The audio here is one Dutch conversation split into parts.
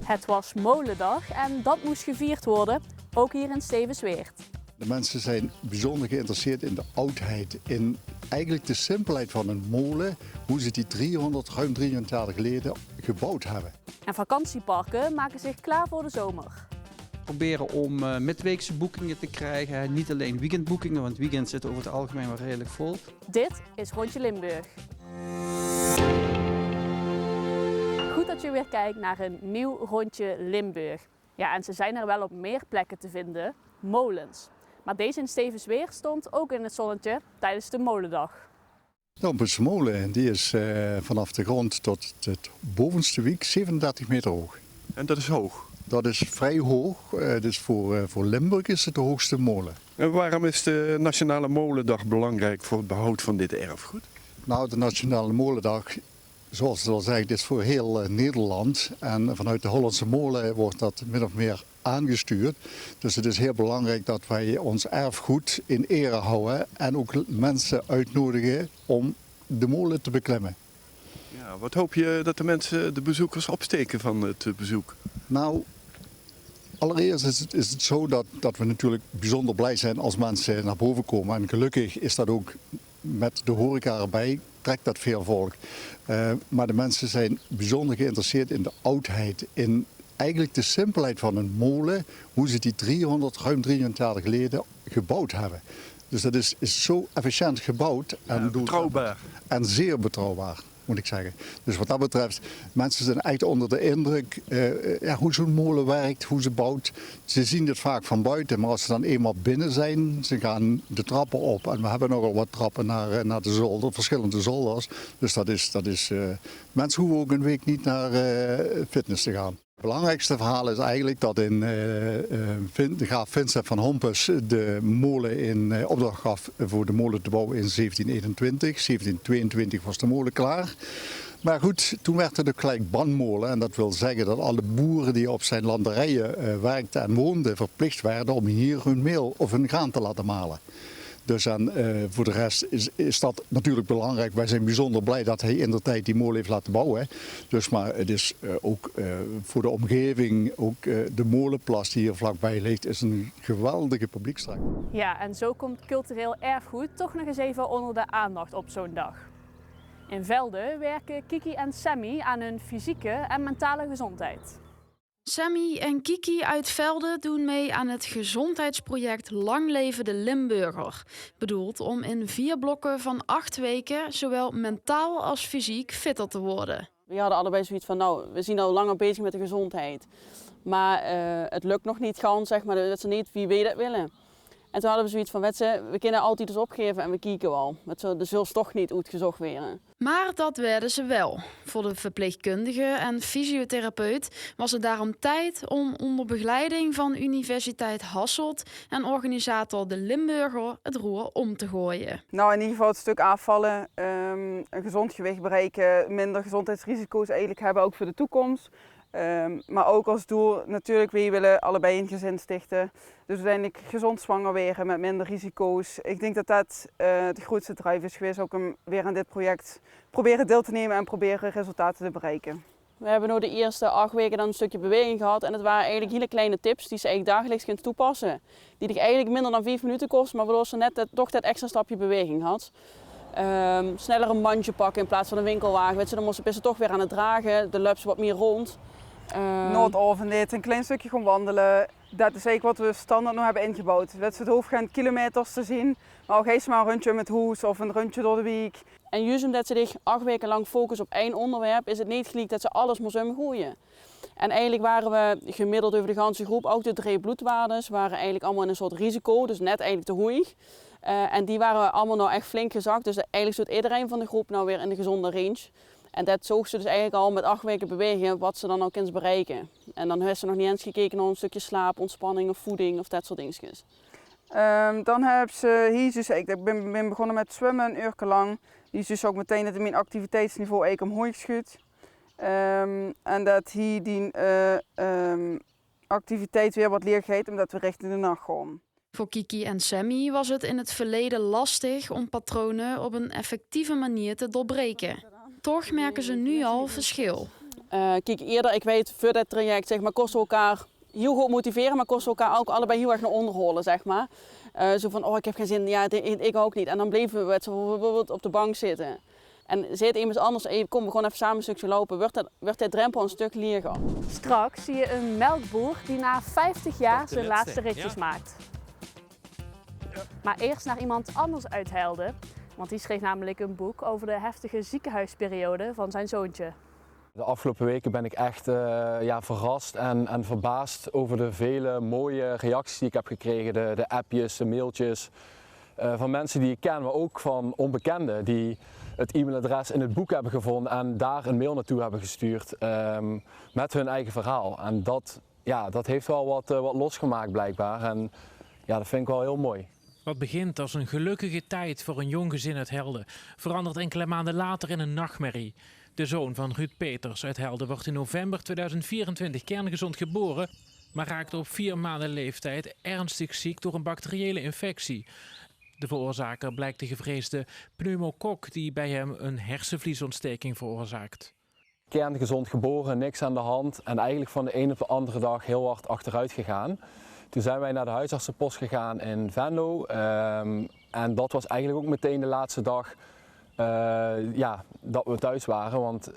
Het was Molendag en dat moest gevierd worden, ook hier in Stevensweert. De mensen zijn bijzonder geïnteresseerd in de oudheid, in eigenlijk de simpelheid van een molen, hoe ze die ruim 300 jaar geleden gebouwd hebben. En vakantieparken maken zich klaar voor de zomer. Proberen om midweekse boekingen te krijgen, niet alleen weekendboekingen, want weekend zit over het algemeen wel redelijk vol. Dit is Rondje Limburg. Goed dat je weer kijkt naar een nieuw Rondje Limburg. Ja, en ze zijn er wel op meer plekken te vinden, molens. Maar deze in Stevensweert stond ook in het zonnetje tijdens de Molendag. De Hompense molen die is vanaf de grond tot het bovenste wiek 37 meter hoog. En dat is hoog. Dat is vrij hoog, dus voor Limburg is het de hoogste molen. En waarom is de Nationale Molendag belangrijk voor het behoud van dit erfgoed? Nou, de Nationale Molendag, zoals het al zegt, is voor heel Nederland. En vanuit de Hollandse molen wordt dat min of meer aangestuurd. Dus het is heel belangrijk dat wij ons erfgoed in ere houden en ook mensen uitnodigen om de molen te beklimmen. Ja, wat hoop je dat de mensen, de bezoekers, opsteken van het bezoek? Nou, allereerst is het zo dat we natuurlijk bijzonder blij zijn als mensen naar boven komen. En gelukkig is dat ook met de horeca erbij, trekt dat veel volk. Maar de mensen zijn bijzonder geïnteresseerd in de oudheid, in eigenlijk de simpelheid van een molen, hoe ze die ruim 300 jaar geleden gebouwd hebben. Dus dat is zo efficiënt gebouwd en betrouwbaar. En zeer betrouwbaar, moet ik zeggen. Dus wat dat betreft, mensen zijn echt onder de indruk hoe zo'n molen werkt, hoe ze bouwt. Ze zien het vaak van buiten, maar als ze dan eenmaal binnen zijn, ze gaan de trappen op. En we hebben nogal wat trappen naar de zolder, verschillende zolders. Dus mensen hoeven ook een week niet naar fitness te gaan. Het belangrijkste verhaal is eigenlijk dat de graaf Vincent van Hompes de molen in opdracht gaf voor de molen te bouwen in 1721. 1722 was de molen klaar. Maar goed, toen werd het ook gelijk bandmolen. En dat wil zeggen dat alle boeren die op zijn landerijen werkten en woonden verplicht werden om hier hun meel of hun graan te laten malen. Dus voor de rest is dat natuurlijk belangrijk. Wij zijn bijzonder blij dat hij indertijd die molen heeft laten bouwen. Dus, maar het is ook voor de omgeving, ook de molenplas die hier vlakbij ligt, is een geweldige publiekstrek. Ja, en zo komt cultureel erfgoed toch nog eens even onder de aandacht op zo'n dag. In Velde werken Kiki en Sammy aan hun fysieke en mentale gezondheid. Sammy en Kiki uit Velde doen mee aan het gezondheidsproject Lang Leven de Limburger. Bedoeld om in 4 blokken van 8 weken zowel mentaal als fysiek fitter te worden. We hadden allebei zoiets van, we zijn al langer bezig met de gezondheid. Maar het lukt nog niet gans, zeg maar, dat ze niet wie weet het willen. En toen hadden we zoiets van, we kunnen altijd eens opgeven en we kijken wel. De zullen toch niet uitgezocht worden. Maar dat werden ze wel. Voor de verpleegkundige en fysiotherapeut was het daarom tijd om onder begeleiding van Universiteit Hasselt en organisator De Limburger het roer om te gooien. Nou, in ieder geval het stuk afvallen, een gezond gewicht bereiken, minder gezondheidsrisico's eigenlijk hebben ook voor de toekomst. Maar ook als doel natuurlijk, we willen allebei een gezin stichten. Dus uiteindelijk gezond zwanger worden met minder risico's. Ik denk dat dat de grootste drive is geweest, ook om weer aan dit project proberen deel te nemen en proberen resultaten te bereiken. We hebben nu de eerste 8 weken dan een stukje beweging gehad. En het waren eigenlijk hele kleine tips die ze eigenlijk dagelijks kunt toepassen. Die zich eigenlijk minder dan 5 minuten kosten, maar waardoor ze net toch dat extra stapje beweging had. Sneller een mandje pakken in plaats van een winkelwagen. Dan moesten ze toch weer aan het dragen, de loopt ze wat meer rond. Noordoverneet, een klein stukje gaan wandelen. Dat is eigenlijk wat we standaard nog hebben ingebouwd. Dat ze het hoeft geen kilometers te zien, maar ook eens maar een rondje met hoes of een rondje door de week. En juist omdat ze zich 8 weken lang focussen op één onderwerp, is het niet gelijk dat ze alles moesten gooien. En eigenlijk waren we gemiddeld over de hele groep, ook de 3 bloedwaardes, waren eigenlijk allemaal in een soort risico, dus net eigenlijk te hoog. En die waren allemaal nou echt flink gezakt, dus eigenlijk zit iedereen van de groep nou weer in de gezonde range. En dat zoog ze dus eigenlijk al met 8 weken bewegen wat ze dan ook kunnen bereiken. En dan heeft ze nog niet eens gekeken naar een stukje slaap, ontspanning of voeding of dat soort dingetjes. Dan heb ze hier dus, ik ben begonnen met zwemmen een uur lang. Die is dus ook meteen dat mijn activiteitsniveau omhoog schudt. En dat hier die activiteit weer wat leergeeft omdat we richting de nacht gaan. Voor Kiki en Sammy was het in het verleden lastig om patronen op een effectieve manier te doorbreken. Toch merken ze nu al verschil. Kijk, eerder, ik weet, voor dit traject zeg maar, kosten we elkaar heel goed motiveren, maar kosten we elkaar ook allebei heel erg naar onderholen, zeg maar. Zo van, oh, ik heb geen zin, ja, ik ook niet. En dan bleven we bijvoorbeeld op de bank zitten. En zit iemand anders, kom we gewoon even samen een stukje lopen, wordt die drempel een stuk lager. Straks zie je een melkboer die na 50 jaar zijn laatste ritjes maakt. Maar eerst naar iemand anders uit Helden, want die schreef namelijk een boek over de heftige ziekenhuisperiode van zijn zoontje. De afgelopen weken ben ik echt verrast en verbaasd over de vele mooie reacties die ik heb gekregen. De appjes, de mailtjes van mensen die ik ken, maar ook van onbekenden die het e-mailadres in het boek hebben gevonden en daar een mail naartoe hebben gestuurd met hun eigen verhaal. En dat heeft wel wat losgemaakt blijkbaar en ja, dat vind ik wel heel mooi. Wat begint als een gelukkige tijd voor een jong gezin uit Helden, verandert enkele maanden later in een nachtmerrie. De zoon van Ruud Peters uit Helden wordt in november 2024 kerngezond geboren, maar raakt op 4 maanden leeftijd ernstig ziek door een bacteriële infectie. De veroorzaker blijkt de gevreesde pneumokok die bij hem een hersenvliesontsteking veroorzaakt. Kerngezond geboren, niks aan de hand en eigenlijk van de een op de andere dag heel hard achteruit gegaan. Toen zijn wij naar de huisartsenpost gegaan in Venlo en dat was eigenlijk ook meteen de laatste dag dat we thuis waren, want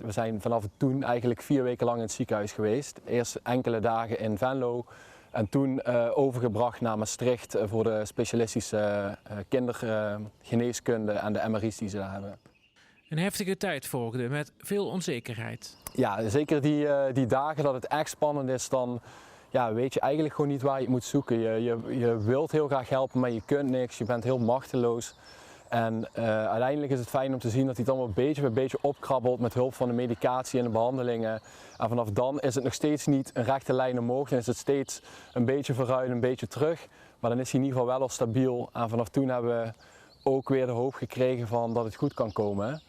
we zijn vanaf toen eigenlijk 4 weken lang in het ziekenhuis geweest. Eerst enkele dagen in Venlo en toen overgebracht naar Maastricht voor de specialistische kindergeneeskunde en de MRI's die ze daar hebben. Een heftige tijd volgde met veel onzekerheid. Ja, zeker die dagen dat het echt spannend is, dan weet je eigenlijk gewoon niet waar je het moet zoeken. Je wilt heel graag helpen, maar je kunt niks, je bent heel machteloos. En uiteindelijk is het fijn om te zien dat hij het allemaal beetje bij beetje opkrabbelt met hulp van de medicatie en de behandelingen. En vanaf dan is het nog steeds niet een rechte lijn omhoog, dan is het steeds een beetje vooruit, een beetje terug. Maar dan is hij in ieder geval wel al stabiel. En vanaf toen hebben we ook weer de hoop gekregen van dat het goed kan komen.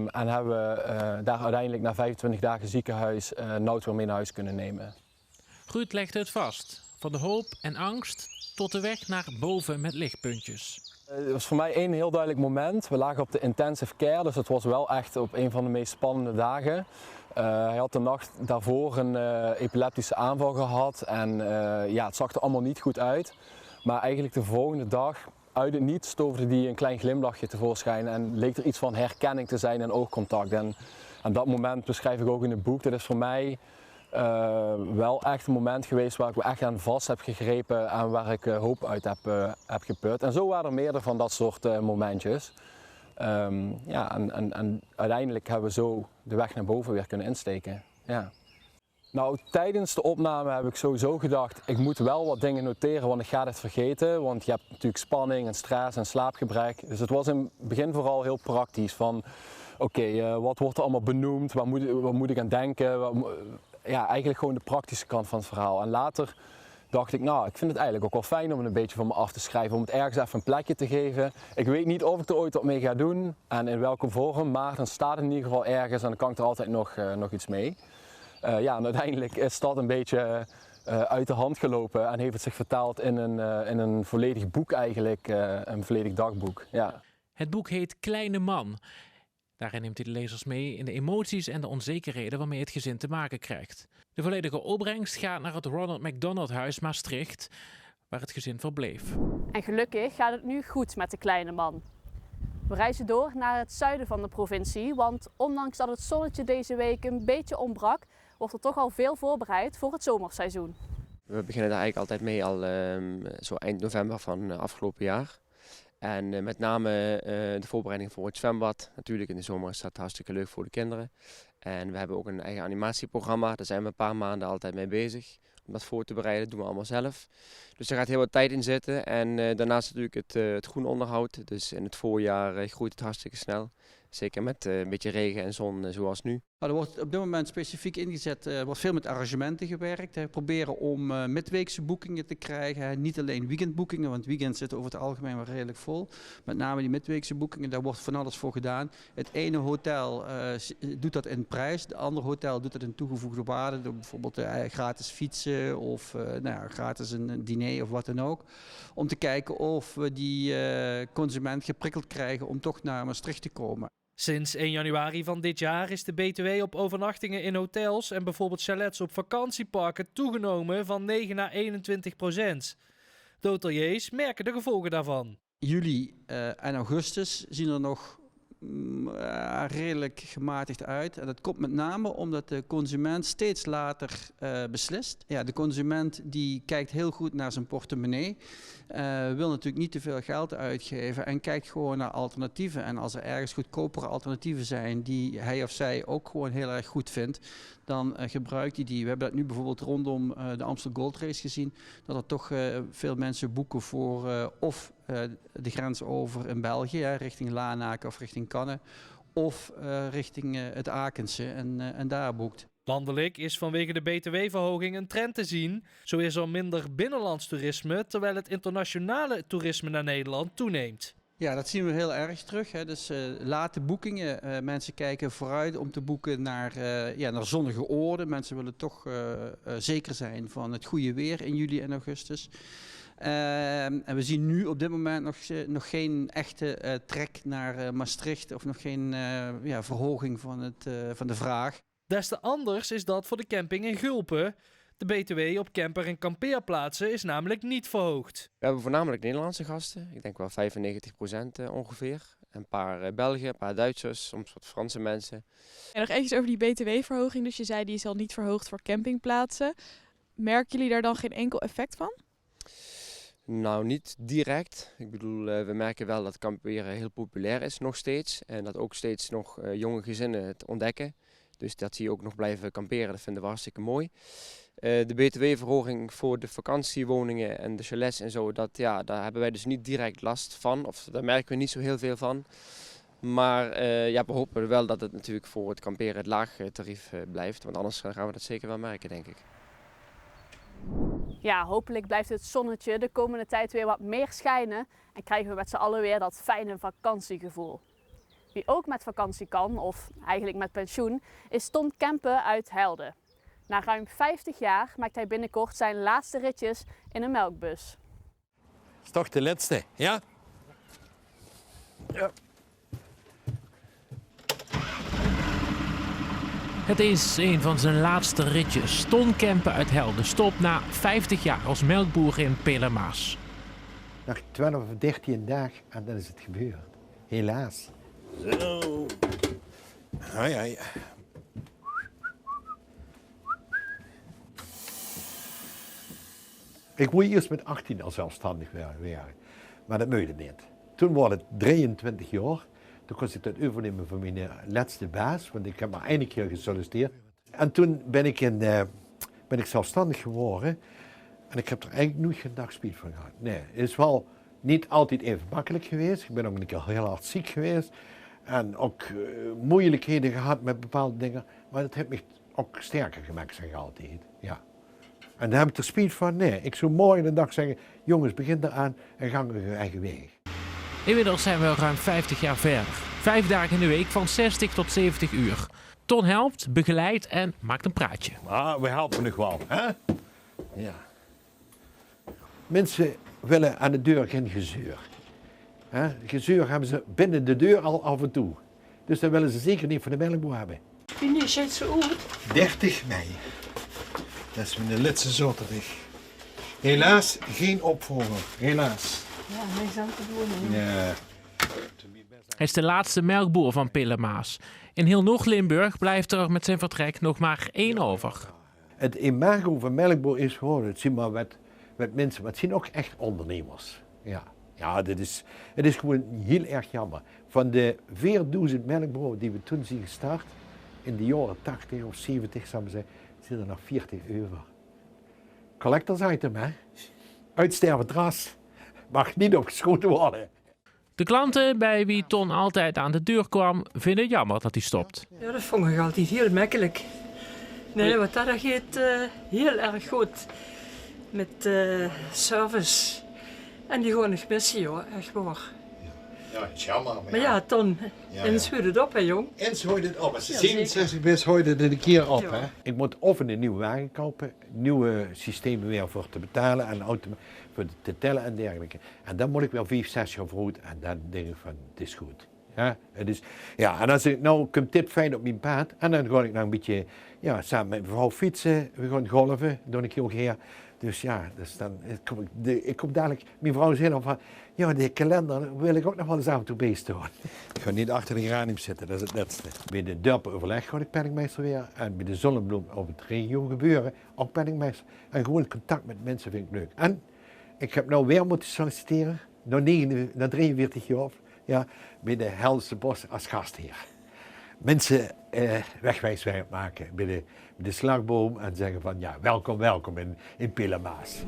En hebben we daar uiteindelijk na 25 dagen ziekenhuis Nout weer mee naar huis kunnen nemen. Ruud legde het vast. Van de hoop en angst tot de weg naar boven met lichtpuntjes. Het was voor mij een heel duidelijk moment. We lagen op de intensive care, dus het was wel echt op een van de meest spannende dagen. Hij had de nacht daarvoor een epileptische aanval gehad en het zag er allemaal niet goed uit. Maar eigenlijk de volgende dag, uit het niets, toverde hij een klein glimlachje tevoorschijn en leek er iets van herkenning te zijn en oogcontact. En dat moment beschrijf ik ook in het boek. Dat is voor mij wel echt een moment geweest waar ik me echt aan vast heb gegrepen en waar ik hoop uit heb geput. En zo waren er meerdere van dat soort momentjes. En uiteindelijk hebben we zo de weg naar boven weer kunnen insteken. Ja. Nou, tijdens de opname heb ik sowieso gedacht, ik moet wel wat dingen noteren, want ik ga dit vergeten. Want je hebt natuurlijk spanning en stress en slaapgebrek. Dus het was in het begin vooral heel praktisch. Van oké, wat wordt er allemaal benoemd, waar moet ik aan denken? Eigenlijk gewoon de praktische kant van het verhaal. En later dacht ik, ik vind het eigenlijk ook wel fijn om het een beetje van me af te schrijven. Om het ergens even een plekje te geven. Ik weet niet of ik er ooit wat mee ga doen en in welke vorm. Maar dan staat het in ieder geval ergens en dan kan ik er altijd nog iets mee. En uiteindelijk is dat een beetje uit de hand gelopen en heeft het zich vertaald in een volledig boek eigenlijk. Een volledig dagboek. Ja. Het boek heet Kleine Man. Daarin neemt hij de lezers mee in de emoties en de onzekerheden waarmee het gezin te maken krijgt. De volledige opbrengst gaat naar het Ronald McDonald Huis Maastricht, waar het gezin verbleef. En gelukkig gaat het nu goed met de kleine man. We reizen door naar het zuiden van de provincie, want ondanks dat het zonnetje deze week een beetje ontbrak, wordt er toch al veel voorbereid voor het zomerseizoen. We beginnen daar eigenlijk altijd mee al zo eind november van afgelopen jaar. En met name de voorbereiding voor het zwembad. Natuurlijk in de zomer is dat hartstikke leuk voor de kinderen. En we hebben ook een eigen animatieprogramma. Daar zijn we een paar maanden altijd mee bezig. Om dat voor te bereiden, dat doen we allemaal zelf. Dus daar gaat heel wat tijd in zitten. En daarnaast natuurlijk het groenonderhoud. Dus in het voorjaar groeit het hartstikke snel. Zeker met een beetje regen en zon zoals nu. Er wordt op dit moment specifiek ingezet, wordt veel met arrangementen gewerkt. We proberen om midweekse boekingen te krijgen. Niet alleen weekendboekingen, want weekends zitten over het algemeen wel redelijk vol. Met name die midweekse boekingen, daar wordt van alles voor gedaan. Het ene hotel doet dat in prijs, het andere hotel doet dat in toegevoegde waarde. Door bijvoorbeeld gratis fietsen of gratis een diner of wat dan ook. Om te kijken of we die consument geprikkeld krijgen om toch naar Maastricht te komen. Sinds 1 januari van dit jaar is de BTW op overnachtingen in hotels en bijvoorbeeld chalets op vakantieparken toegenomen van 9 naar 21%. De hoteliers merken de gevolgen daarvan. Juli en augustus zien er nog redelijk gematigd uit. En dat komt met name omdat de consument steeds later beslist. Ja, de consument die kijkt heel goed naar zijn portemonnee. Wil natuurlijk niet te veel geld uitgeven en kijkt gewoon naar alternatieven. En als er ergens goedkopere alternatieven zijn die hij of zij ook gewoon heel erg goed vindt, dan gebruikt hij die. We hebben dat nu bijvoorbeeld rondom de Amstel Gold Race gezien, dat er toch veel mensen boeken voor of de grens over in België, richting Lanaken of richting Cannes, of richting het Akense en daar boekt. Landelijk is vanwege de btw-verhoging een trend te zien. Zo is er minder binnenlands toerisme, terwijl het internationale toerisme naar Nederland toeneemt. Ja, dat zien we heel erg terug. Hè. Dus late boekingen. Mensen kijken vooruit om te boeken naar zonnige oorden. Mensen willen toch zeker zijn van het goede weer in juli en augustus. En we zien nu op dit moment nog geen echte trek naar Maastricht of nog geen verhoging van de vraag. Des te anders is dat voor de camping in Gulpen. De BTW op camper- en kampeerplaatsen is namelijk niet verhoogd. We hebben voornamelijk Nederlandse gasten, ik denk wel 95% ongeveer. Een paar Belgen, een paar Duitsers, soms wat Franse mensen. En nog eventjes over die BTW-verhoging. Dus je zei die is al niet verhoogd voor campingplaatsen. Merken jullie daar dan geen enkel effect van? Nou, niet direct. Ik bedoel, we merken wel dat kamperen heel populair is nog steeds. En dat ook steeds nog jonge gezinnen het ontdekken. Dus dat die ook nog blijven kamperen, dat vinden we hartstikke mooi. De btw-verhoging voor de vakantiewoningen en de chalets en zo, daar hebben wij dus niet direct last van. Of daar merken we niet zo heel veel van. Maar we hopen wel dat het natuurlijk voor het kamperen het laag tarief blijft. Want anders gaan we dat zeker wel merken, denk ik. Ja, hopelijk blijft het zonnetje de komende tijd weer wat meer schijnen. En krijgen we met z'n allen weer dat fijne vakantiegevoel. Wie ook met vakantie kan, of eigenlijk met pensioen, is Ton Kempen uit Helden. Na ruim 50 jaar maakt hij binnenkort zijn laatste ritjes in een melkbus. Dat is toch de laatste, ja? Ja. Het is een van zijn laatste ritjes. Ton Kempen uit Helden stopt na 50 jaar als melkboer in Pelermaas. Nog 12 of 13 dagen en dan is het gebeurd. Helaas. Zo. Ai, ai. Ik wou eerst met 18 al zelfstandig werken, maar dat mocht niet. Toen was het 23 jaar. Toen kon ik dat overnemen van mijn laatste baas, want ik heb maar 1 keer gesolliciteerd. En toen ben ik zelfstandig geworden en ik heb er eigenlijk nooit geen dag spijt van gehad. Nee, het is wel niet altijd even makkelijk geweest. Ik ben ook een keer heel hard ziek geweest en ook moeilijkheden gehad met bepaalde dingen. Maar dat heeft me ook sterker gemaakt, zeg ik altijd. Ja. En daar heb ik er spijt van. Nee, ik zou morgen de dag zeggen, jongens, begin eraan en ga je eigen weg. Inmiddels zijn we al ruim 50 jaar verder. 5 dagen in de week van 60 tot 70 uur. Ton helpt, begeleidt en maakt een praatje. Maar we helpen nog wel, hè? Ja. Mensen willen aan de deur geen gezeur. Gezeur hebben ze binnen de deur al af en toe. Dus dat willen ze zeker niet voor de melkboer hebben. Wanneer is het zo oud? 30 mei. Dat is mijn laatste zaterdag. Helaas geen opvolger, helaas. Ja, niks aan te doen. Ja. Hij is de laatste melkboer van Pelermaas. In heel Noord-Limburg blijft er met zijn vertrek nog maar 1 over. Het imago van melkboer is gewoon, het zien maar wat mensen, maar het zien ook echt ondernemers. Ja, het is gewoon heel erg jammer. Van de 4000 melkboeren die we toen zien gestart, in de jaren 80 of 70 zou ik zeggen, zitten er nog 40 over. Collectors item, hè? Uitstervend ras. Mag niet opgeschoten worden. De klanten bij wie Ton altijd aan de deur kwam, vinden het jammer dat hij stopt. Ja, dat vond ik altijd heel makkelijk. Nee, wat dat gaat heel erg goed. Met service. En die gewoon nog missen, joh. Echt waar. Ja, het is jammer. Maar ja, Ton, eens hoort het op, hè, jong. Eens hoort het op. Als ze 67 bent, hoort het er een keer op, hè. Ik moet of een nieuwe wagen kopen, nieuwe systemen weer voor te betalen en voor te tellen en dergelijke. En dan moet ik wel 5, 6 jaar vooruit en dan denk ik van, het is goed. Ja, en als ik nou komt dit fijn op mijn pad en dan ga ik nog een beetje samen met mijn vrouw fietsen, we gaan golven, doe ik heel graag. Dus ja, dus dan ik kom dadelijk, mijn vrouw zei dan van, ja, die kalender wil ik ook nog wel eens af en toe bijstaan. Ik ga niet achter de geranium zitten, dat is het netste. Bij de dorpenoverleg ga ik penningmeester weer en bij de zonnebloem op het regio gebeuren ook penningmeester. En gewoon contact met mensen vind ik leuk. En ik heb nou weer moeten solliciteren, na 43 jaar, bij de Helse Bos als gastheer. Mensen wegwijswerk maken bij de slagboom en zeggen van welkom in Pilemaas.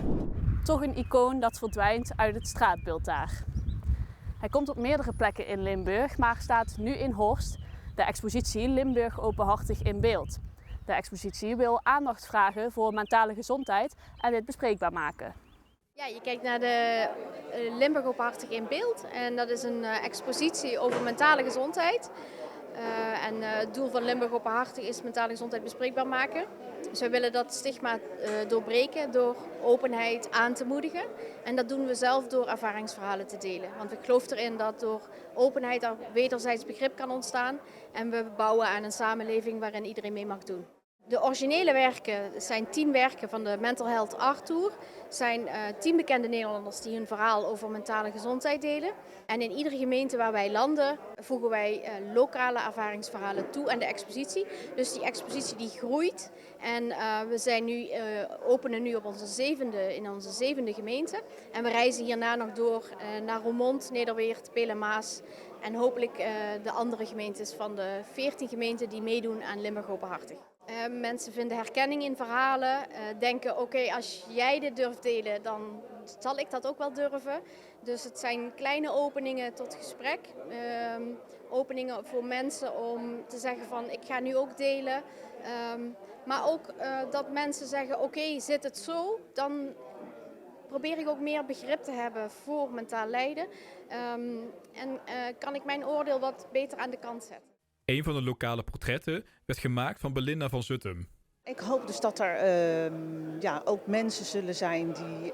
Toch een icoon dat verdwijnt uit het straatbeeld daar. Hij komt op meerdere plekken in Limburg, maar staat nu in Horst, de expositie Limburg openhartig in beeld. De expositie wil aandacht vragen voor mentale gezondheid en dit bespreekbaar maken. Ja, je kijkt naar de Limburg openhartig in beeld en dat is een expositie over mentale gezondheid. Het doel van Limburg openhartig is mentale gezondheid bespreekbaar maken. Dus wij willen dat stigma doorbreken door openheid aan te moedigen. En dat doen we zelf door ervaringsverhalen te delen. Want we geloven erin dat door openheid er wederzijds begrip kan ontstaan. En we bouwen aan een samenleving waarin iedereen mee mag doen. De originele werken zijn 10 werken van de Mental Health Art Tour. Het zijn 10 bekende Nederlanders die hun verhaal over mentale gezondheid delen. En in iedere gemeente waar wij landen voegen wij lokale ervaringsverhalen toe aan de expositie. Dus die expositie die groeit. En we openen nu op in onze 7e gemeente. En we reizen hierna nog door naar Roermond, Nederweert, Pilemaas. En hopelijk de andere gemeentes van de 14 gemeenten die meedoen aan Limburg openhartig. Mensen vinden herkenning in verhalen, denken oké, als jij dit durft delen, dan zal ik dat ook wel durven. Dus het zijn kleine openingen tot gesprek, openingen voor mensen om te zeggen van ik ga nu ook delen. Maar ook dat mensen zeggen oké, zit het zo, dan probeer ik ook meer begrip te hebben voor mentaal lijden. Kan ik mijn oordeel wat beter aan de kant zetten. Een van de lokale portretten werd gemaakt van Belinda van Zuttem. Ik hoop dus dat er ook mensen zullen zijn die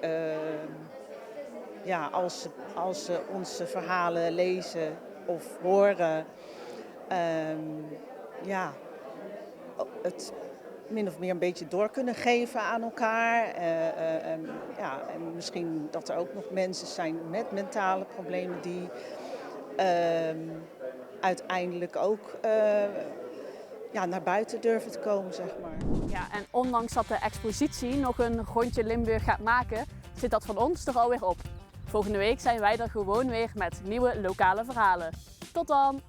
als ze onze verhalen lezen of horen, het min of meer een beetje door kunnen geven aan elkaar. En misschien dat er ook nog mensen zijn met mentale problemen die uiteindelijk ook naar buiten durven te komen, zeg maar. Ja, en ondanks dat de expositie nog een rondje Limburg gaat maken, zit dat van ons er alweer op. Volgende week zijn wij er gewoon weer met nieuwe lokale verhalen. Tot dan!